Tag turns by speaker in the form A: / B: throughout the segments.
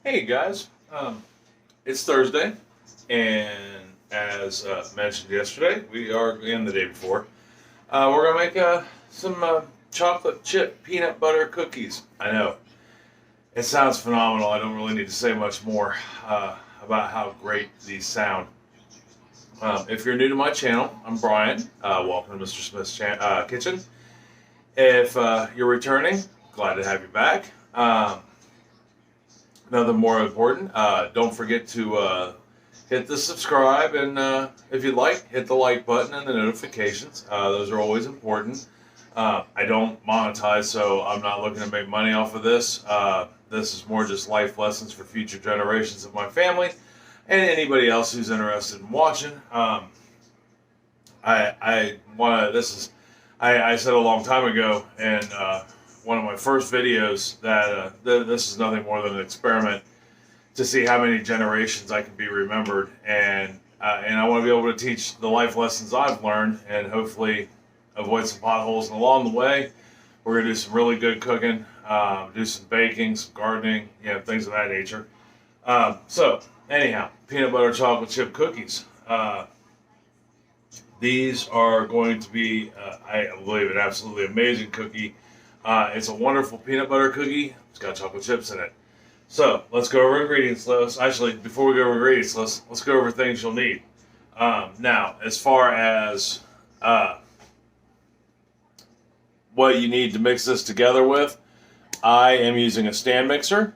A: Hey guys, it's Thursday, and as mentioned yesterday, we are in the day before. We're gonna make some chocolate chip peanut butter cookies. I know it sounds phenomenal. I don't really need to say much more about how great these sound. If you're new to my channel, I'm Brian. Welcome to Mr. Smith's kitchen. If you're returning, glad to have you back. Nothing more important. Don't forget to hit the subscribe and if you'd like, hit the like button and the notifications. Those are always important. I don't monetize, so I'm not looking to make money off of this. This is more just life lessons for future generations of my family and anybody else who's interested in watching. I want to. I said a long time ago, and one of my first videos that this is nothing more than an experiment to see how many generations I can be remembered, and I want to be able to teach the life lessons I've learned, and hopefully avoid some potholes along the way. We're gonna do some really good cooking, do some baking, some gardening, things of that nature. So anyhow, peanut butter chocolate chip cookies. These are going to be, I believe, an absolutely amazing cookie. It's a wonderful peanut butter cookie. It's got chocolate chips in it. So let's go over ingredients list. Actually, before we go over ingredients list, let's go over things you'll need. Now, as far as what you need to mix this together with, I am using a stand mixer.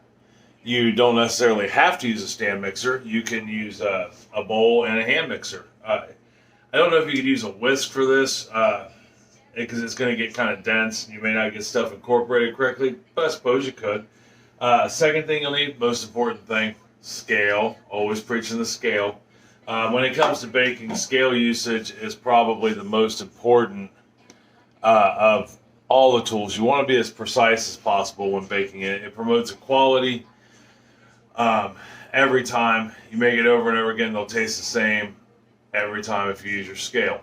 A: You don't necessarily have to use a stand mixer. You can use a bowl and a hand mixer. I don't know if you could use a whisk for this because it's going to get kind of dense and you may not get stuff incorporated correctly, but I suppose you could. Second thing you'll need, most important thing, scale. Always preaching the scale. When it comes to baking, scale usage is probably the most important of all the tools. You want to be as precise as possible when baking it. It promotes equality. Every time you make it over and over again, they'll taste the same every time if you use your scale.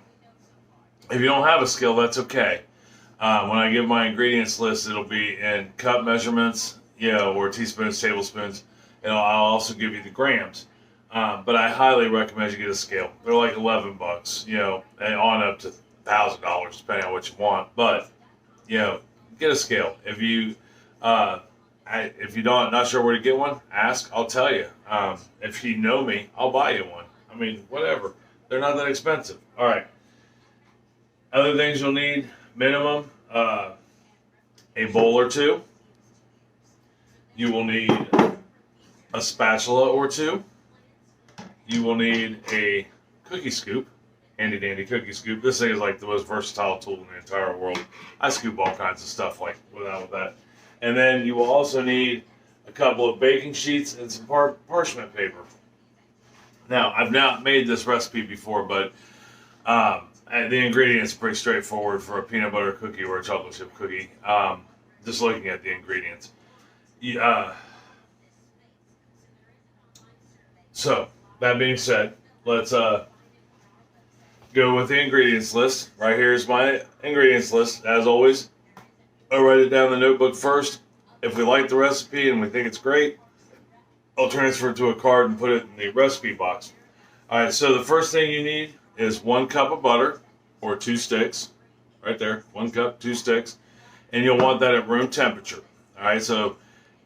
A: If you don't have a scale, that's okay. When I give my ingredients list, it'll be in cup measurements, or teaspoons, tablespoons, and I'll also give you the grams. But I highly recommend you get a scale. They're like $11, and on up to $1,000 depending on what you want. But get a scale. If you not sure where to get one, ask. I'll tell you. If you know me, I'll buy you one. I mean, whatever. They're not that expensive. All right. Other things you'll need, minimum, a bowl or two. You will need a spatula or two. You will need a cookie scoop, handy dandy cookie scoop. This thing is like the most versatile tool in the entire world. I scoop all kinds of stuff like with that. And then you will also need a couple of baking sheets and some parchment paper. Now, I've not made this recipe before, but the ingredients are pretty straightforward for a peanut butter cookie or a chocolate chip cookie. Just looking at the ingredients. So, that being said, let's go with the ingredients list. Right here is my ingredients list. As always, I'll write it down in the notebook first. If we like the recipe and we think it's great, I'll transfer it to a card and put it in the recipe box. Alright, so the first thing you need is 1 cup of butter, or 2 sticks. Right there, 1 cup, 2 sticks. And you'll want that at room temperature. Alright, so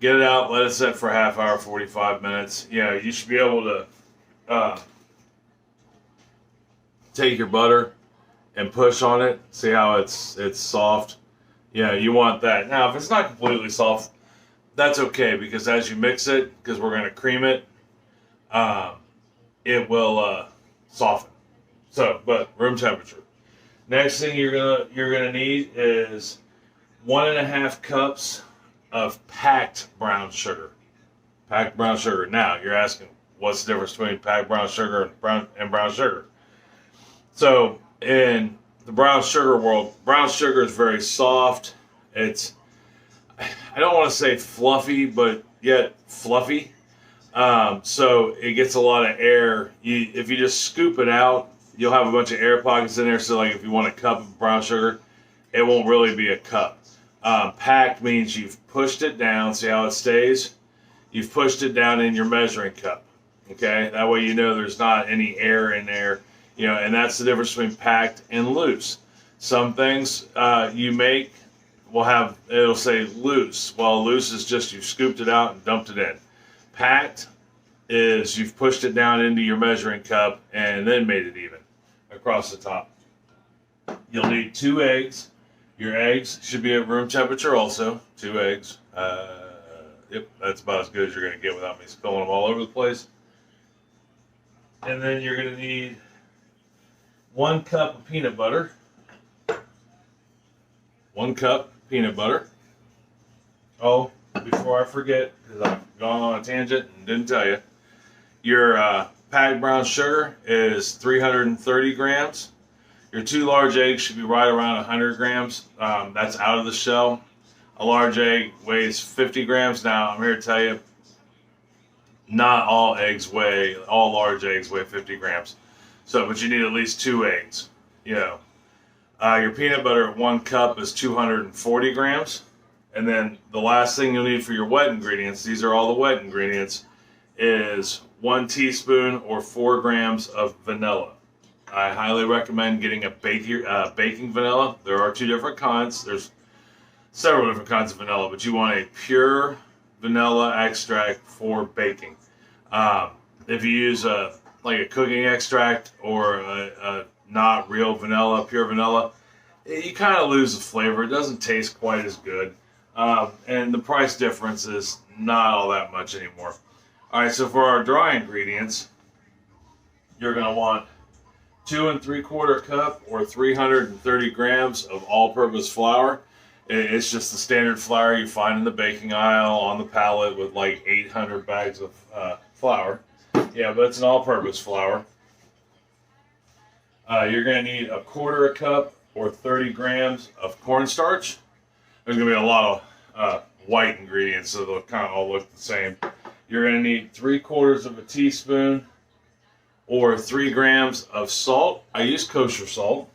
A: get it out, let it set for a half hour, 45 minutes. You should be able to take your butter and push on it. See how it's soft? You want that. Now, if it's not completely soft, that's okay, because as you mix it, because we're going to cream it, it will soften. So, but room temperature. Next thing you're gonna need is 1.5 cups of packed brown sugar. Packed brown sugar. Now you're asking, what's the difference between packed brown sugar and brown sugar? So in the brown sugar world, brown sugar is very soft. It's, I don't want to say fluffy, but yet fluffy. So it gets a lot of air. If you just scoop it out, you'll have a bunch of air pockets in there. So like if you want a cup of brown sugar, it won't really be a cup. Packed means you've pushed it down. See how it stays? you've pushed it down in your measuring cup. Okay, that way you know there's not any air in there, and that's the difference between packed and loose. Some things you make it'll say loose. Well, loose is just you've scooped it out and dumped it in. Packed is you've pushed it down into your measuring cup and then made it even across the top. You'll need 2 eggs. Your eggs should be at room temperature also. 2 eggs. Yep, that's about as good as you're going to get without me spilling them all over the place. And then you're going to need 1 cup of peanut butter. 1 cup peanut butter. Oh, before I forget, because I've gone on a tangent and didn't tell you, your packed brown sugar is 330 grams. Your 2 large eggs should be right around 100 grams. That's out of the shell. A large egg weighs 50 grams. Now, I'm here to tell you, not all large eggs weigh 50 grams. But you need at least 2 eggs. Your peanut butter at 1 cup is 240 grams. And then the last thing you'll need for your wet ingredients, these are all the wet ingredients, is 1 teaspoon or 4 grams of vanilla. I highly recommend getting a baking vanilla. There are 2 different kinds. There's several different kinds of vanilla, but you want a pure vanilla extract for baking. If you use a cooking extract or a not real vanilla, pure vanilla, you kind of lose the flavor. It doesn't taste quite as good. And the price difference is not all that much anymore. All right, so for our dry ingredients, you're going to want 2 3/4 cup or 330 grams of all-purpose flour. It's just the standard flour you find in the baking aisle on the pallet with like 800 bags of flour. Yeah, but it's an all-purpose flour. You're going to need 1/4 cup or 30 grams of cornstarch. There's going to be a lot of white ingredients, so they'll kind of all look the same. You're going to need 3/4 of a teaspoon or 3 grams of salt. I use kosher salt.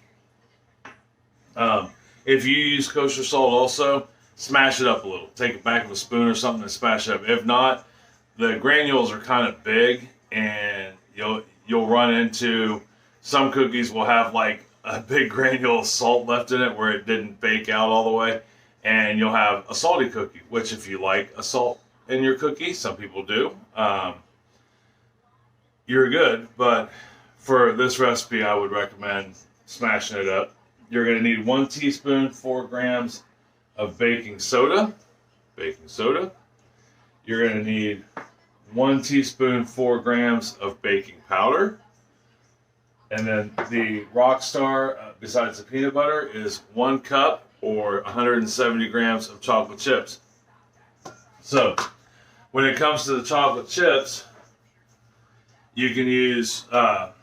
A: If you use kosher salt also, smash it up a little. Take it back with a spoon or something and smash it up. If not, the granules are kind of big, and you'll run into some cookies will have like a big granule of salt left in it where it didn't bake out all the way, and you'll have a salty cookie, which if you like a salt in your cookie, some people do, you're good. But for this recipe, I would recommend smashing it up. You're going to need 1 teaspoon, 4 grams of baking soda. You're going to need 1 teaspoon, 4 grams of baking powder. And then the Rockstar, besides the peanut butter, is 1 cup or 170 grams of chocolate chips. So, when it comes to the chocolate chips, you can use, the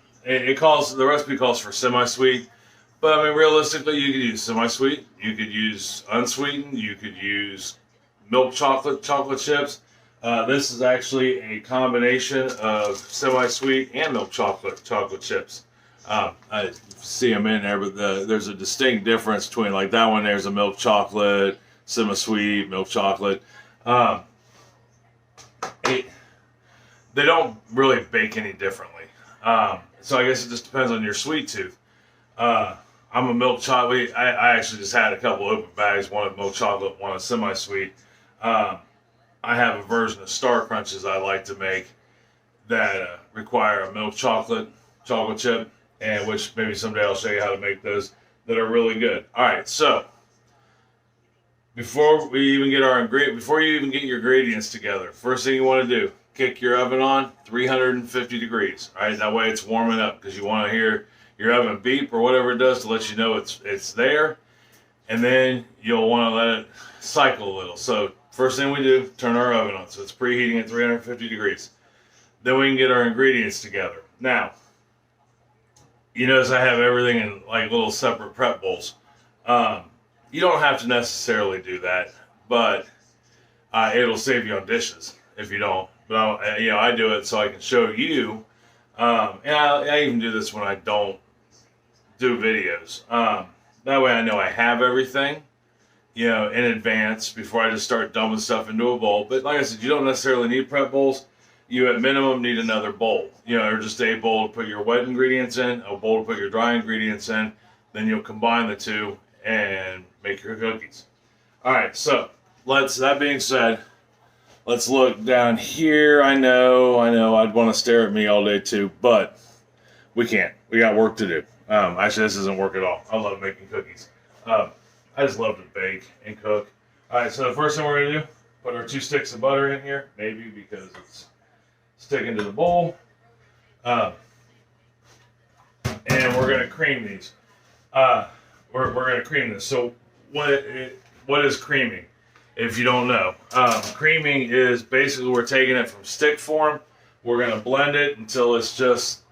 A: recipe calls for semi-sweet, but I mean, realistically, you could use semi-sweet, you could use unsweetened, you could use milk chocolate chips. This is actually a combination of semi-sweet and milk chocolate chips. I see them in there, but there's a distinct difference between, like that one, there's a milk chocolate, semi-sweet, milk chocolate. They don't really bake any differently. So I guess it just depends on your sweet tooth. I'm a milk chocolate. I actually just had a couple open bags, one of milk chocolate, one of semi-sweet. I have a version of Star Crunches I like to make that require a milk chocolate chip, and which maybe someday I'll show you how to make those that are really good. All right, so before you even get your ingredients together, first thing you want to do, kick your oven on 350 degrees. All right, that way it's warming up, because you want to hear your oven beep or whatever it does to let you know it's there, and then you'll want to let it cycle a little. So first thing we do, turn our oven on, so it's preheating at 350 degrees. Then we can get our ingredients together. Now, you notice I have everything in like little separate prep bowls. You don't have to necessarily do that, but it'll save you on dishes if you don't. But I do it so I can show you, and I even do this when I don't do videos. That way I know I have everything, in advance before I just start dumping stuff into a bowl. But like I said, you don't necessarily need prep bowls. You at minimum need another bowl, or just a bowl to put your wet ingredients in, a bowl to put your dry ingredients in. Then you'll combine the two and make your cookies. All right, so that being said, let's look down here. I know, I'd want to stare at me all day too, but we can't. We got work to do. Actually, this doesn't work at all. I love making cookies. I just love to bake and cook. All right, so the first thing we're going to do, put our 2 sticks of butter in here, maybe because it's sticking to the bowl. And we're going to cream these. We're going to cream this. So what is creaming? If you don't know, creaming is basically we're taking it from stick form. We're going to blend it until it just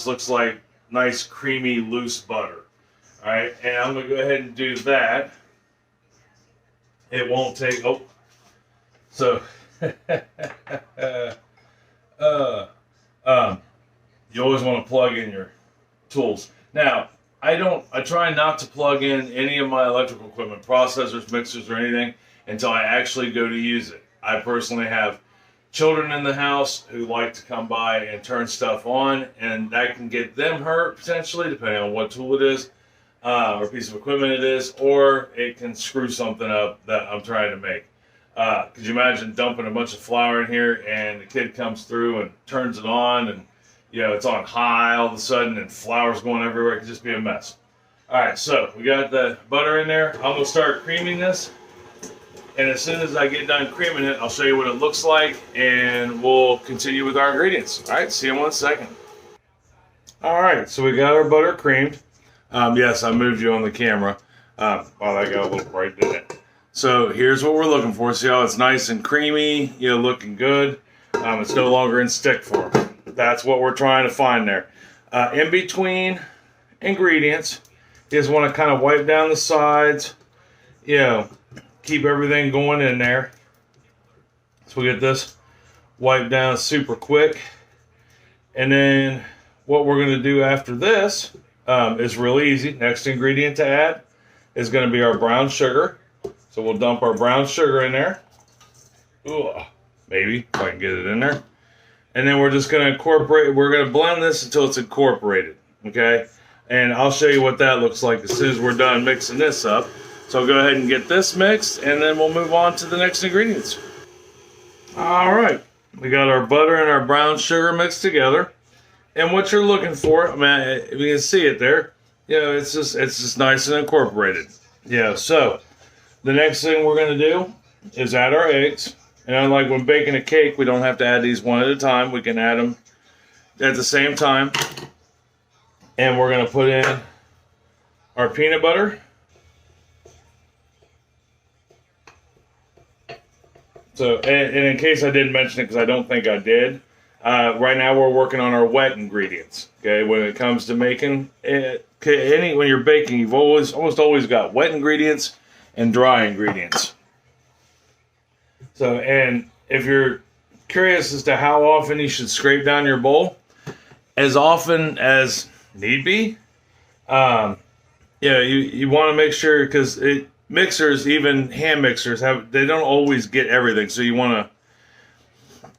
A: looks like nice creamy loose butter. All right, and I'm going to go ahead and do that. It won't take. So you always want to plug in your tools. Now, I try not to plug in any of my electrical equipment, processors, mixers, or anything until I actually go to use it. I personally have children in the house who like to come by and turn stuff on, and that can get them hurt potentially, depending on what tool it is, or piece of equipment it is, or it can screw something up that I'm trying to make. Could you imagine dumping a bunch of flour in here and the kid comes through and turns it on and it's on high all of a sudden and flour's going everywhere? It could just be a mess. All right, so we got the butter in there. I'm gonna start creaming this, and as soon as I get done creaming it, I'll show you what it looks like, and we'll continue with our ingredients. All right, see you in 1 second. All right, so we got our butter creamed. Yes, I moved you on the camera. Wow, that got a little bright, didn't it? So here's what we're looking for. See how it's nice and creamy, looking good. It's no longer in stick form. That's what we're trying to find there. In between ingredients, you just want to kind of wipe down the sides, keep everything going in there. So we get this wiped down super quick. And then what we're going to do after this is real easy. Next ingredient to add is going to be our brown sugar. So we'll dump our brown sugar in there. Ooh, maybe if I can get it in there. And then we're just going to incorporate, we're going to blend this until it's incorporated, okay? And I'll show you what that looks like as soon as we're done mixing this up. So I'll go ahead and get this mixed, and then we'll move on to the next ingredients. All right, we got our butter and our brown sugar mixed together. And what you're looking for, I mean, you can see it there. It's just nice and incorporated. So the next thing we're going to do is add our eggs. And unlike when baking a cake, we don't have to add these one at a time. We can add them at the same time. And we're going to put in our peanut butter. So, and in case I didn't mention it, because I don't think I did, right now we're working on our wet ingredients. Okay, when it comes to making it, when you're baking, you've almost always got wet ingredients and dry ingredients. So, and if you're curious as to how often you should scrape down your bowl, as often as need be. You want to make sure, because mixers, even hand mixers, they don't always get everything. So you want to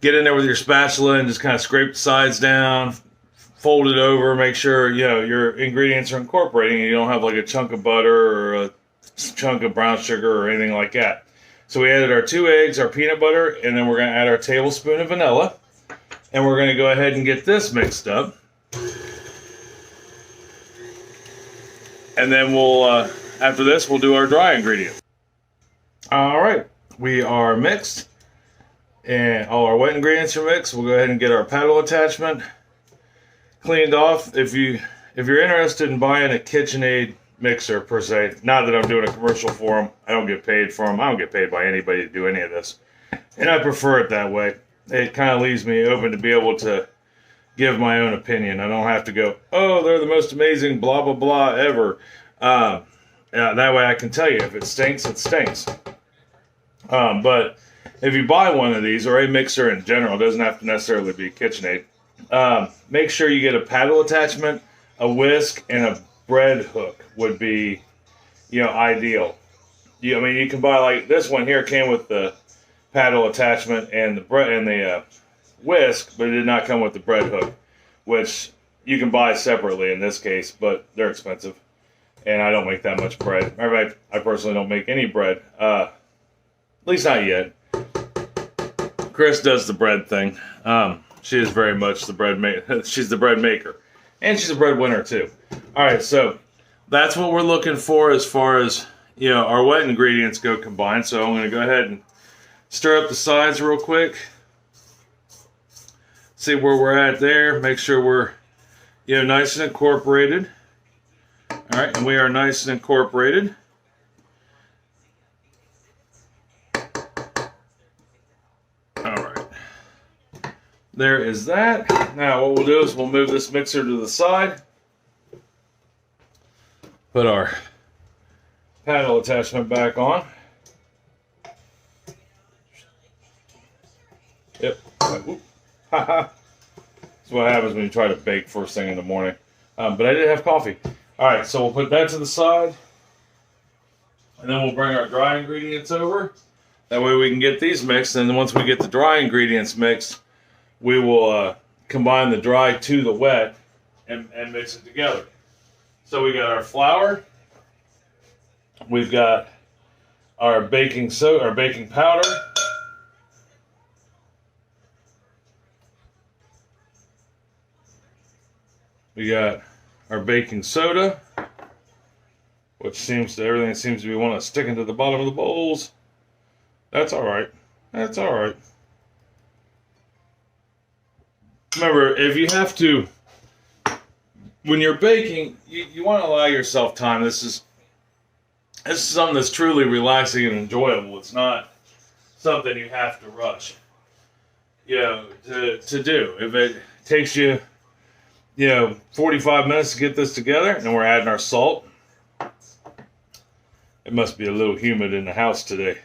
A: get in there with your spatula and just kind of scrape the sides down, fold it over, make sure your ingredients are incorporating and you don't have like a chunk of butter or a chunk of brown sugar or anything like that. So we added our 2 eggs, our peanut butter, and then we're going to add our tablespoon of vanilla. And we're going to go ahead and get this mixed up. And then after this, we'll do our dry ingredients. All right, we are mixed. And all our wet ingredients are mixed. We'll go ahead and get our paddle attachment cleaned off. If you're interested in buying a KitchenAid mixer per se, not that I'm doing a commercial for them, I don't get paid for them. I don't get paid by anybody to do any of this, and I prefer it that way. It kind of leaves me open to be able to give my own opinion. I don't have to go, oh, they're the most amazing blah blah blah ever. That way I can tell you if it stinks, it stinks. But if you buy one of these, or a mixer in general, it doesn't have to necessarily be KitchenAid, make sure you get a paddle attachment, a whisk, and a bread hook would be, ideal. I mean, you can buy like this one here came with the paddle attachment and the bread and the whisk, but it did not come with the bread hook, which you can buy separately in this case, but they're expensive. And I don't make that much bread. I personally don't make any bread, at least not yet. Chris does the bread thing. She is very much the bread maker. She's the bread maker, and she's a bread winner too. All right, so that's what we're looking for as far as our wet ingredients go combined. So I'm going to go ahead and stir up the sides real quick. See where we're at there. Make sure we're nice and incorporated. All right, and we are nice and incorporated. All right. There is that. Now what we'll do is we'll move this mixer to the side. Put our paddle attachment back on. Yep. That's what happens when you try to bake first thing in the morning. But I did have coffee. All right, so we'll put that to the side. And then we'll bring our dry ingredients over. That way we can get these mixed. And then once we get the dry ingredients mixed, we will combine the dry to the wet and mix it together. So we got our flour. We've got our baking soda, our baking powder. We got our baking soda, which everything seems to be want to sticking to the bottom of the bowls. That's all right. That's all right. Remember, if you have to, when you're baking, you want to allow yourself time. This is something that's truly relaxing and enjoyable. It's not something you have to rush, to do. If it takes you, 45 minutes to get this together, and then we're adding our salt. It must be a little humid in the house today.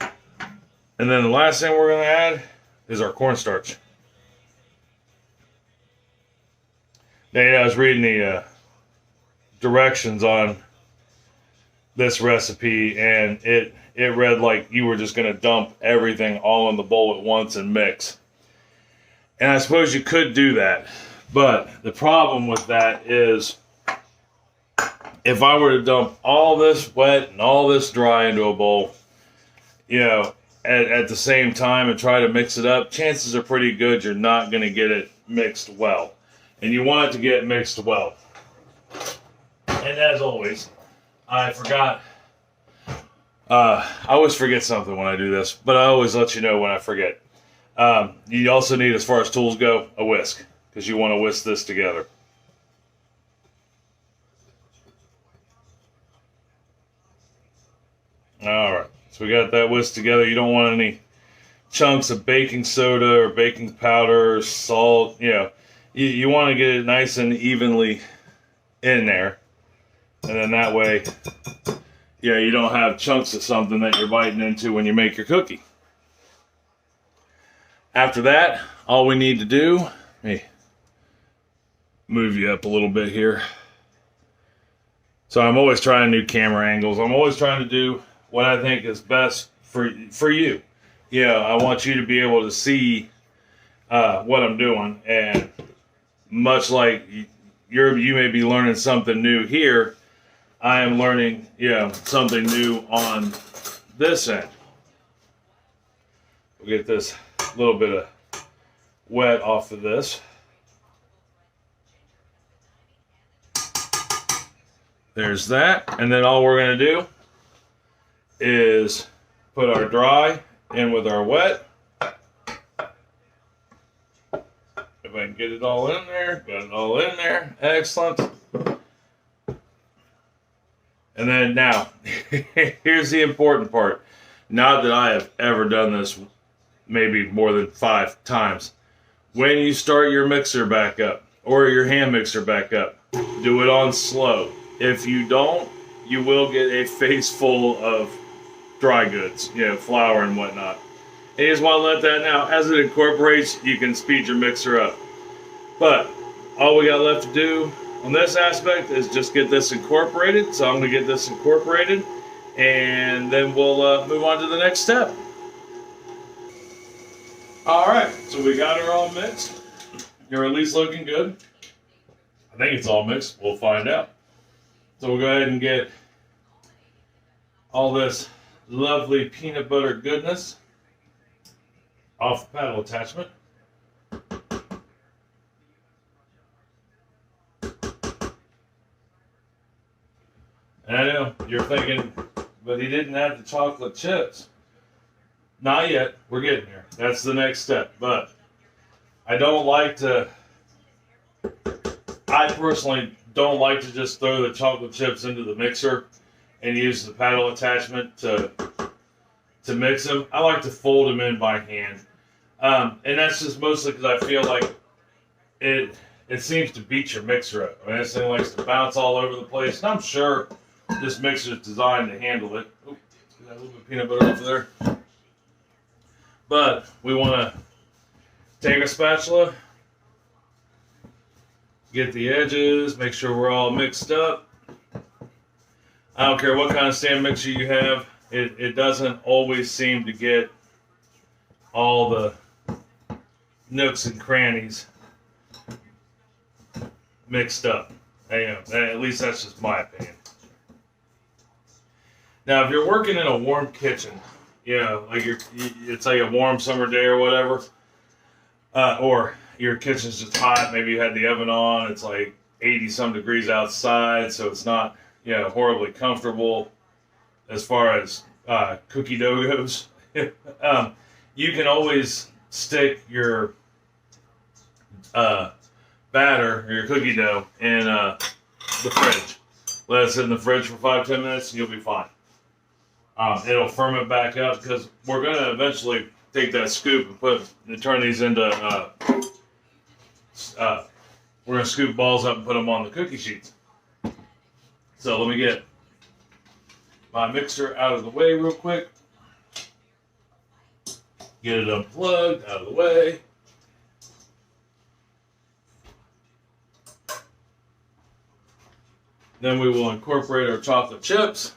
A: And then the last thing we're going to add is our cornstarch. Now, I was reading the directions on this recipe, and it read like you were just going to dump everything all in the bowl at once and mix. And I suppose you could do that, but the problem with that is if I were to dump all this wet and all this dry into a bowl, at the same time and try to mix it up, chances are pretty good you're not going to get it mixed well. And you want it to get mixed well. And as always, I forgot. I always forget something when I do this, but I always let you know when I forget. You also need, as far as tools go, a whisk, because you want to whisk this together. All right, so we got that whisk together. You don't want any chunks of baking soda or baking powder or salt. You want to get it nice and evenly in there, and then that way, you don't have chunks of something that you're biting into when you make your cookie. After that, all we need to do, let me move you up a little bit here. So I'm always trying new camera angles. I'm always trying to do what I think is best for you. I want you to be able to see what I'm doing. And much like you may be learning something new here, I am learning, something new on this end. We'll get this little bit of wet off of this. There's that. And then all we're going to do is put our dry in with our wet. If I can get it all in there, got it all in there. Excellent. And then now, here's the important part. Not that I have ever done this maybe more than 5 times. When you start your mixer back up, or your hand mixer back up, do it on slow. If you don't, you will get a face full of dry goods, flour and whatnot. And you just want to let that now. As it incorporates, you can speed your mixer up. But all we got left to do on this aspect is just get this incorporated. So I'm going to get this incorporated, and then we'll move on to the next step. All right, so we got her all mixed. You're at least looking good. I think it's all mixed. We'll find out. So we'll go ahead and get all this lovely peanut butter goodness off the paddle attachment. And I know you're thinking, but he didn't have the chocolate chips. Not yet. We're getting there. That's the next step. But I personally don't like to just throw the chocolate chips into the mixer and use the paddle attachment to mix them. I like to fold them in by hand. And that's just mostly because I feel like it seems to beat your mixer up. I mean, this thing likes to bounce all over the place. And I'm sure this mixer is designed to handle it. Oh, got a little bit of peanut butter over there. But we want to take a spatula, get the edges, make sure we're all mixed up. I don't care what kind of stand mixer you have, it doesn't always seem to get all the nooks and crannies mixed up. At least that's just my opinion. Now, if you're working in a warm kitchen, like it's like a warm summer day or whatever, or your kitchen's just hot, maybe you had the oven on, it's like 80-some degrees outside, so it's not, horribly comfortable as far as cookie dough goes. You can always stick your batter or your cookie dough in the fridge. Let it sit in the fridge for 5-10 minutes and you'll be fine. It'll ferment back up because we're going to eventually take that scoop and turn these into, we're going to scoop balls up and put them on the cookie sheets. So let me get my mixer out of the way real quick. Get it unplugged, out of the way. Then we will incorporate our chocolate chips.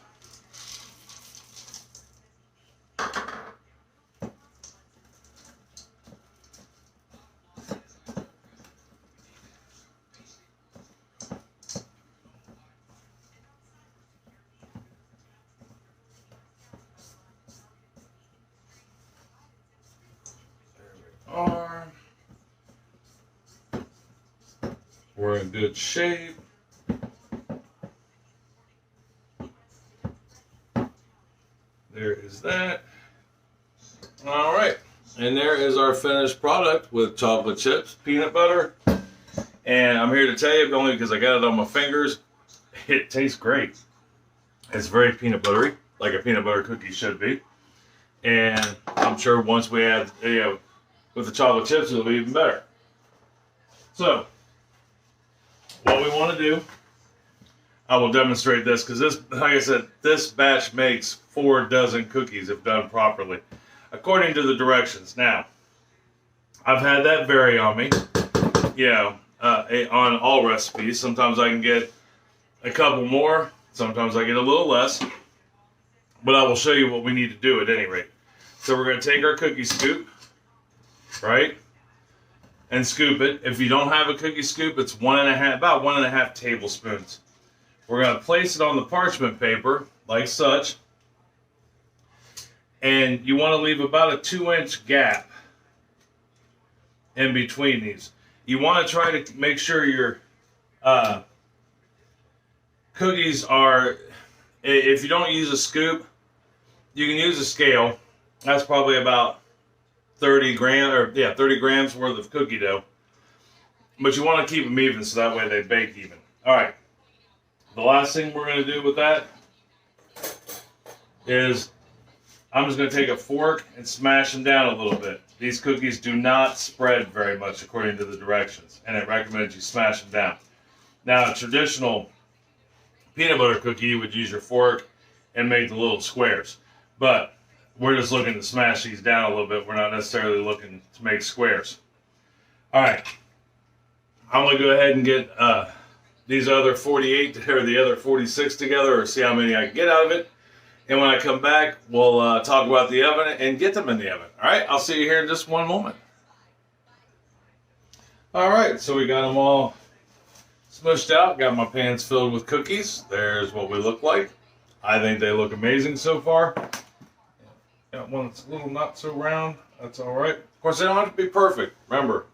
A: We're in good shape. There is that. All right. And there is our finished product with chocolate chips, peanut butter. And I'm here to tell you, only because I got it on my fingers, it tastes great. It's very peanut buttery, like a peanut butter cookie should be. And I'm sure once we add, with the chocolate chips, it'll be even better. So, what we want to do, I will demonstrate this because this, like I said, this batch makes 4 dozen cookies if done properly, according to the directions. Now, I've had that vary on me, on all recipes. Sometimes I can get a couple more, sometimes I get a little less, but I will show you what we need to do at any rate. So we're going to take our cookie scoop, right? And scoop it. If you don't have a cookie scoop, it's about 1.5 tablespoons. We're going to place it on the parchment paper, like such. And you want to leave about a 2-inch gap in between these. You want to try to make sure your cookies are, if you don't use a scoop, you can use a scale. That's probably about 30 grams worth of cookie dough. But you want to keep them even so that way they bake even. All right. The last thing we're going to do with that is I'm just going to take a fork and smash them down a little bit. These cookies do not spread very much according to the directions, and it recommends you smash them down. Now, a traditional peanut butter cookie, you would use your fork and make the little squares. But we're just looking to smash these down a little bit. We're not necessarily looking to make squares. All right. I'm going to go ahead and get these other 48 or the other 46 together, or see how many I can get out of it. And when I come back, we'll talk about the oven and get them in the oven. All right, I'll see you here in just one moment. All right, so we got them all smushed out. Got my pans filled with cookies. There's what we look like. I think they look amazing so far. Got one that's a little not so round. That's all right. Of course, they don't have to be perfect. Remember,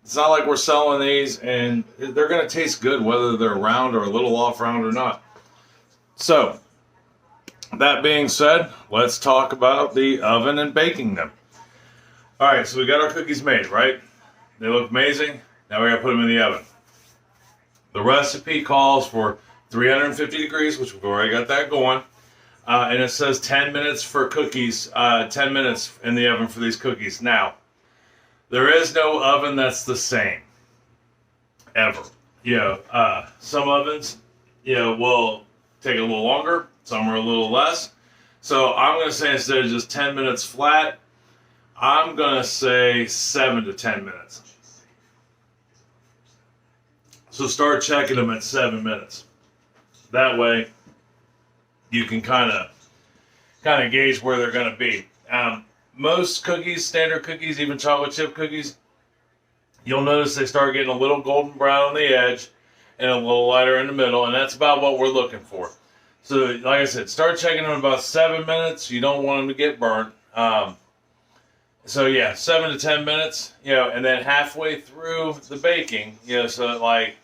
A: it's not like we're selling these and they're going to taste good whether they're round or a little off round or not. So, that being said, let's talk about the oven and baking them. All right, so we got our cookies made, right? They look amazing. Now we got to put them in the oven. The recipe calls for 350 degrees, which we've already got that going. And it says 10 minutes for cookies, 10 minutes in the oven for these cookies. Now, there is no oven that's the same, ever. Some ovens, will take a little longer. Some are a little less. So I'm going to say instead of just 10 minutes flat, I'm going to say 7 to 10 minutes. So start checking them at 7 minutes. That way, you can kind of gauge where they're going to be. Most cookies, standard cookies, even chocolate chip cookies, you'll notice they start getting a little golden brown on the edge and a little lighter in the middle, and that's about what we're looking for. So, like I said, start checking them about 7 minutes. You don't want them to get burnt. So yeah, 7 to 10 minutes, and then halfway through the baking, so like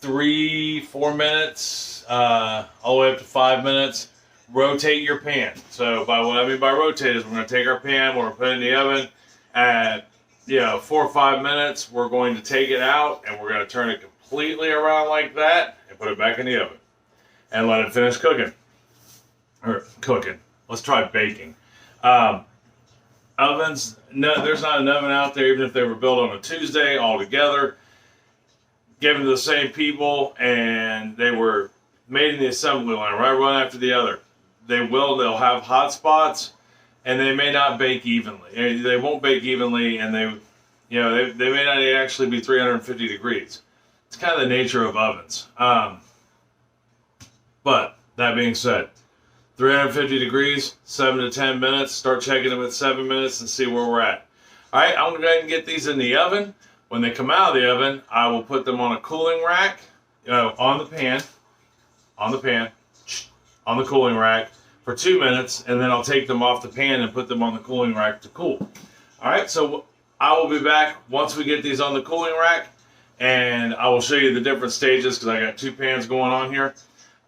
A: 3-4 minutes, all the way up to 5 minutes, rotate your pan. So what I mean by rotate is we're going to take our pan, we're going to put it in the oven at 4 or 5 minutes. We're going to take it out and we're going to turn it completely around like that and put it back in the oven and let it finish cooking. Let's try baking. Ovens, no, there's not an oven out there, even if they were built on a Tuesday all together, given to the same people, and they were made in the assembly line, right, one after the other. They'll have hot spots, and they may not bake evenly. They won't bake evenly, and they may not actually be 350 degrees. It's kind of the nature of ovens. But that being said, 350 degrees, 7 to 10 minutes. Start checking them at 7 minutes and see where we're at. All right, I'm going to go ahead and get these in the oven. When they come out of the oven, I will put them on a cooling rack, on the cooling rack for 2 minutes, and then I'll take them off the pan and put them on the cooling rack to cool. All right, so I will be back once we get these on the cooling rack, and I will show you the different stages, because I got 2 pans going on here,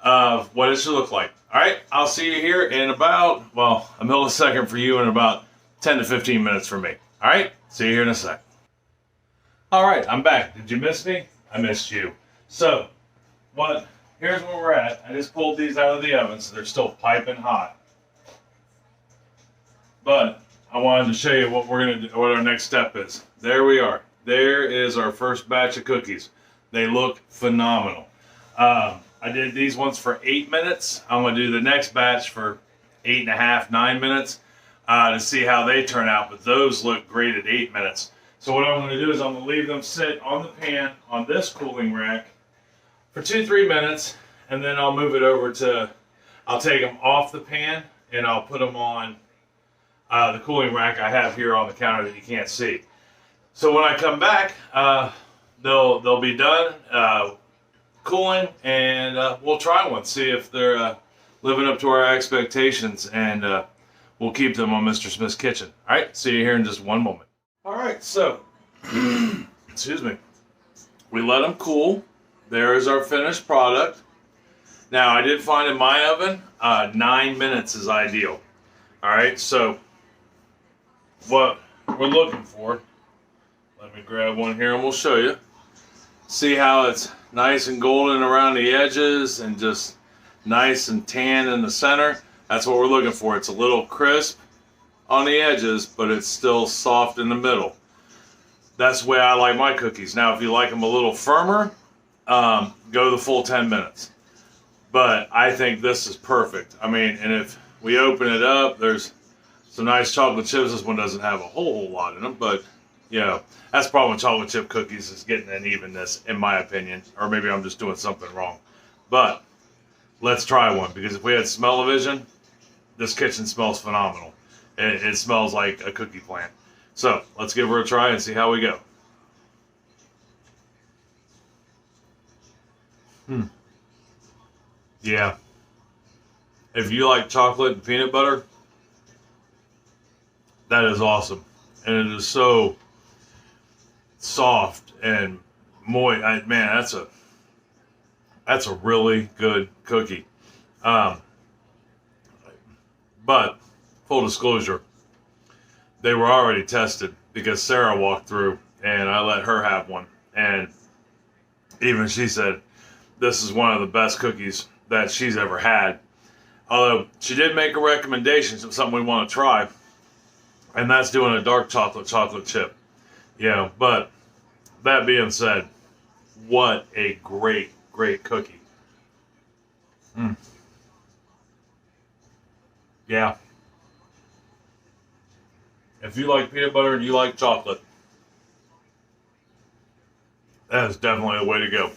A: of what it should look like. All right, I'll see you here in about, a millisecond for you and about 10 to 15 minutes for me. All right, see you here in a sec. All right, I'm back. Did you miss me? I missed you. So, here's where we're at. I just pulled these out of the oven, so they're still piping hot. But I wanted to show you what we're gonna do, what our next step is. There we are. There is our first batch of cookies. They look phenomenal. I did these ones for 8 minutes. I'm going to do the next batch for 8.5, 9 minutes to see how they turn out. But those look great at 8 minutes. So what I'm going to do is I'm going to leave them sit on the pan on this cooling rack for 2-3 minutes. And then I'll move it over I'll take them off the pan and I'll put them on the cooling rack I have here on the counter that you can't see. So when I come back, they'll be done cooling, and we'll try one, see if they're living up to our expectations, and we'll keep them on Mr. Smith's Kitchen. All right, see you here in just one moment. All right, so, excuse me, we let them cool. There is our finished product. Now, I did find in my oven, 9 minutes is ideal. All right, so what we're looking for, let me grab one here and we'll show you. See how it's nice and golden around the edges and just nice and tan in the center. That's what we're looking for. It's a little crisp on the edges, but it's still soft in the middle. That's the way I like my cookies. Now, if you like them a little firmer, go the full 10 minutes. But I think this is perfect. I mean, and if we open it up, there's some nice chocolate chips. This one doesn't have a whole lot in them, but You know, that's the problem with chocolate chip cookies is getting an evenness, in my opinion. Or maybe I'm just doing something wrong. But let's try one, because if we had smell-o-vision, this kitchen smells phenomenal. It smells like a cookie plant. So let's give her a try and see how we go. Yeah. If you like chocolate and peanut butter, that is awesome. And it is so soft and moist. Man, that's a really good cookie. But full disclosure, they were already tested because Sarah walked through and I let her have one. And even she said this is one of the best cookies that she's ever had. Although she did make a recommendation of something we want to try, and that's doing a dark chocolate chip. You know, but that being said, what a great cookie. Yeah. If you like peanut butter and you like chocolate, that is definitely the way to go.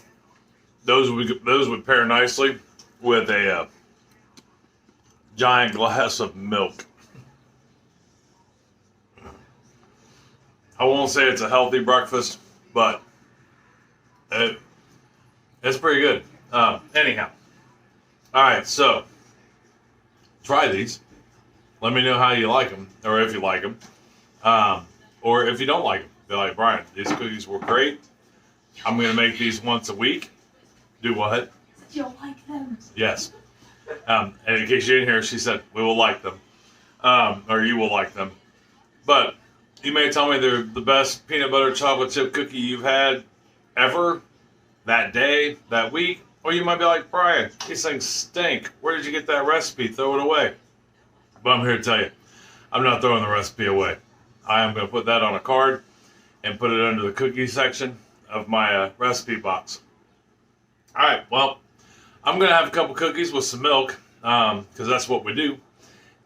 A: Those would pair nicely with a giant glass of milk. I won't say it's a healthy breakfast, but it's pretty good. Anyhow, all right. So try these. Let me know how you like them, or if you like them, or if you don't like them. Be like, Brian, these cookies were great. I'm going to make these once a week. Do what?
B: You'll like them.
A: Yes. And in case you didn't hear, she said, we will like them. Or you will like them. But you may tell me they're the best peanut butter chocolate chip cookie you've had ever, that day, that week. Or you might be like, Brian, these things stink. Where did you get that recipe? Throw it away. But I'm here to tell you, I'm not throwing the recipe away. I am going to put that on a card and put it under the cookie section of my recipe box. All right, well, I'm going to have a couple cookies with some milk, because that's what we do.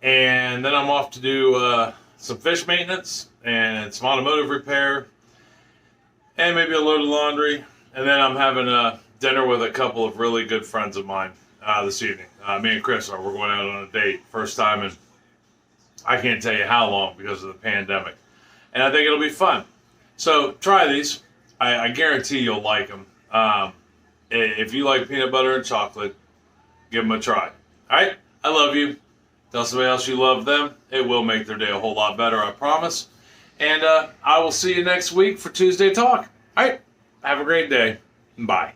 A: And then I'm off to do some fish maintenance and some automotive repair and maybe a load of laundry. And then I'm having a dinner with a couple of really good friends of mine this evening. Me and Chris we're going out on a date. First time in I can't tell you how long because of the pandemic. And I think it'll be fun. So try these. I guarantee you'll like them. If you like peanut butter and chocolate, give them a try. All right? I love you. Tell somebody else you love them. It will make their day a whole lot better, I promise. And I will see you next week for Tuesday Talk. All right? Have a great day. Bye.